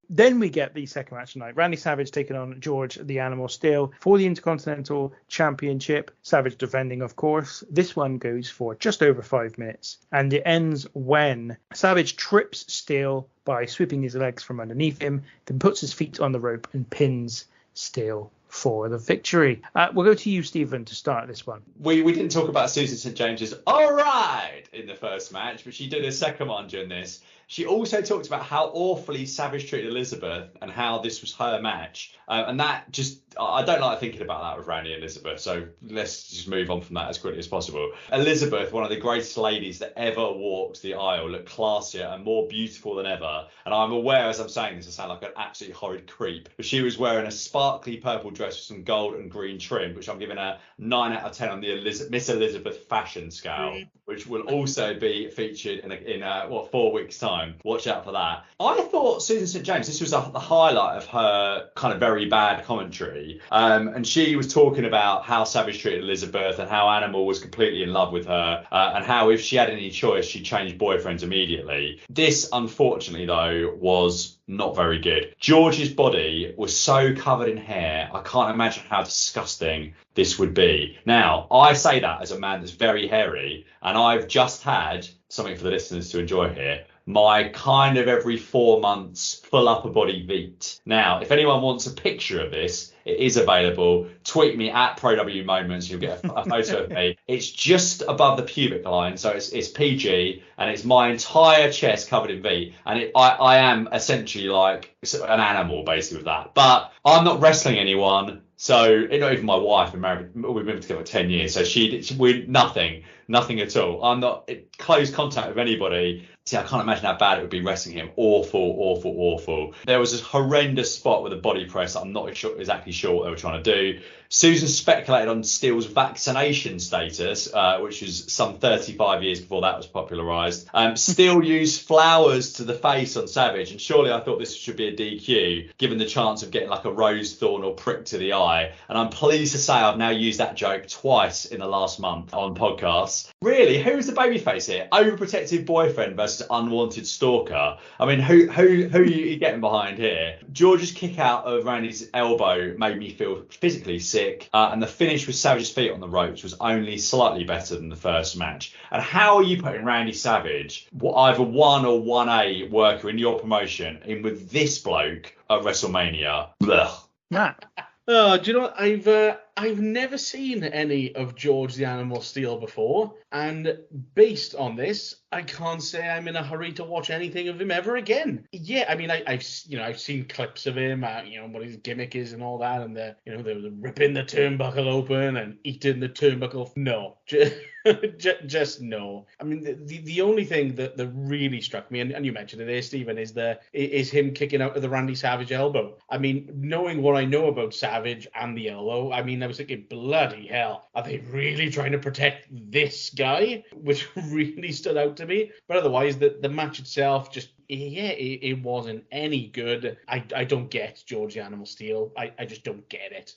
Then we get the second match tonight. Randy Savage taking on George the Animal Steele for the Intercontinental Championship. Savage defending, of course. This one goes for just over 5 minutes. And it ends when Savage trips Steele by sweeping his legs from underneath him, then puts his feet on the rope and pins Steele for the victory. We'll go to you, Stephen, to start this one. We didn't talk about Susan St. James's all right in the first match, but she did a second one during this. She also talked about how awfully Savage treated Elizabeth and how this was her match. And that just, I don't like thinking about that with Randy and Elizabeth. So let's just move on from that as quickly as possible. Elizabeth, one of the greatest ladies that ever walked the aisle, looked classier and more beautiful than ever. And I'm aware as I'm saying this, I sound like an absolutely horrid creep. But she was wearing a sparkly purple dress with some gold and green trim, which I'm giving a 9 out of 10 on the Miss Elizabeth fashion scale, which will also be featured in 4 weeks' time. Watch out for that. I thought Susan St. James, this was the highlight of her kind of very bad commentary. And she was talking about how Savage treated Elizabeth and how Animal was completely in love with her, and how if she had any choice, she'd change boyfriends immediately. This, unfortunately, though, was not very good. George's body was so covered in hair, I can't imagine how disgusting this would be. Now, I say that as a man that's very hairy, and I've just had something for the listeners to enjoy here. My kind of every 4 months full upper body beat. Now, if anyone wants a picture of this, it is available. Tweet me at ProWMoments. You'll get a photo of me. It's just above the pubic line, so it's PG, and it's my entire chest covered in V. And I am essentially like an animal, basically, with that. But I'm not wrestling anyone. So not even my wife, we've been together 10 years. So we're nothing at all. I'm not in close contact with anybody. See, I can't imagine how bad it would be wrestling him. Awful. There was this horrendous spot with a body press. I'm not exactly sure what they were trying to do. Susan speculated on Steele's vaccination status, which was some 35 years before that was popularised. Steele used flowers to the face on Savage, and surely I thought this should be a DQ, given the chance of getting like a rose thorn or prick to the eye. And I'm pleased to say I've now used that joke twice in the last month on podcasts. Really, who's the babyface here? Overprotective boyfriend versus unwanted stalker. I mean, who are you getting behind here? George's kick out of Randy's elbow made me feel physically sick. And the finish with Savage's feet on the ropes was only slightly better than the first match. And how are you putting Randy Savage, either 1 or 1A worker in your promotion, in with this bloke at WrestleMania? Blech. Matt. Oh, do you know what? I've never seen any of George the Animal Steele before, and based on this, I can't say I'm in a hurry to watch anything of him ever again. Yeah, I mean, I've seen clips of him, what his gimmick is and all that, and the ripping the turnbuckle open and eating the turnbuckle. No, just no. I mean, the only thing that really struck me, and you mentioned it there, Stephen, is him kicking out of the Randy Savage elbow. I mean, knowing what I know about Savage and the elbow, I mean, I was thinking, bloody hell, are they really trying to protect this guy? Which really stood out to me. But otherwise, the match itself just, it wasn't any good. I don't get George the Animal Steele. I just don't get it.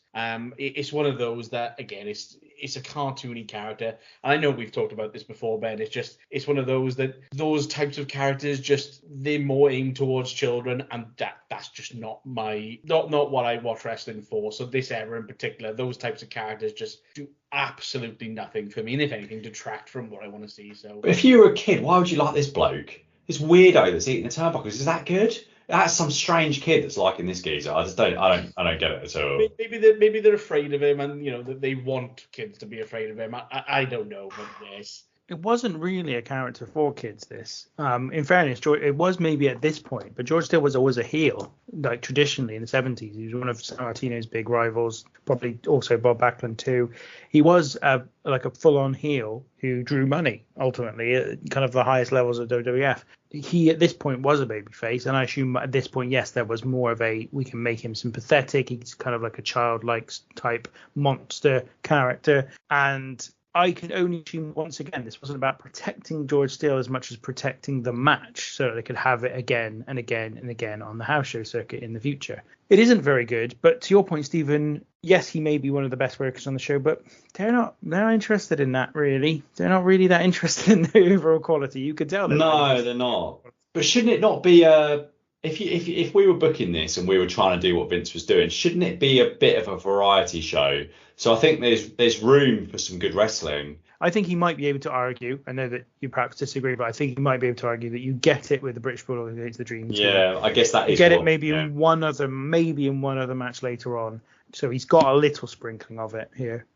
It's one of those that, again, it's a cartoony character. And I know we've talked about this before, Ben. It's one of those types of characters, just they're more aimed towards children, and that's just not what I watch wrestling for. So this era in particular, those types of characters just do absolutely nothing for me, and if anything, detract from what I want to see. So if you were a kid, why would you like this bloke? This weirdo that's eating the turnbuckles, is that good? That's some strange kid that's liking this geezer. I don't get it at all. Maybe they're afraid of him, and that they want kids to be afraid of him. I don't know, but yes. It wasn't really a character for kids, this. In fairness, it was maybe at this point, but George Steele was always a heel, like traditionally in the 70s. He was one of Sammartino's big rivals, probably also Bob Backlund too. He was like a full-on heel who drew money, ultimately, at kind of the highest levels of WWF. He, at this point, was a babyface, and I assume at this point, yes, there was more of we can make him sympathetic. He's kind of like a childlike type monster character, and I can only assume, once again, this wasn't about protecting George Steele as much as protecting the match so that they could have it again and again and again on the house show circuit in the future. It isn't very good, but to your point, Stephen, yes, he may be one of the best workers on the show, but they're not interested in that, really. They're not really that interested in the overall quality. You could tell. No, they're not. But shouldn't it not be a if we were booking this and we were trying to do what Vince was doing, shouldn't it be a bit of a variety show? So I think there's room for some good wrestling. I think he might be able to argue. I know that you perhaps disagree, but I think he might be able to argue that you get it with the British Bulldog against the Dream Team. Yeah, I guess that you is. Get it maybe in one other match later on. So he's got a little sprinkling of it here.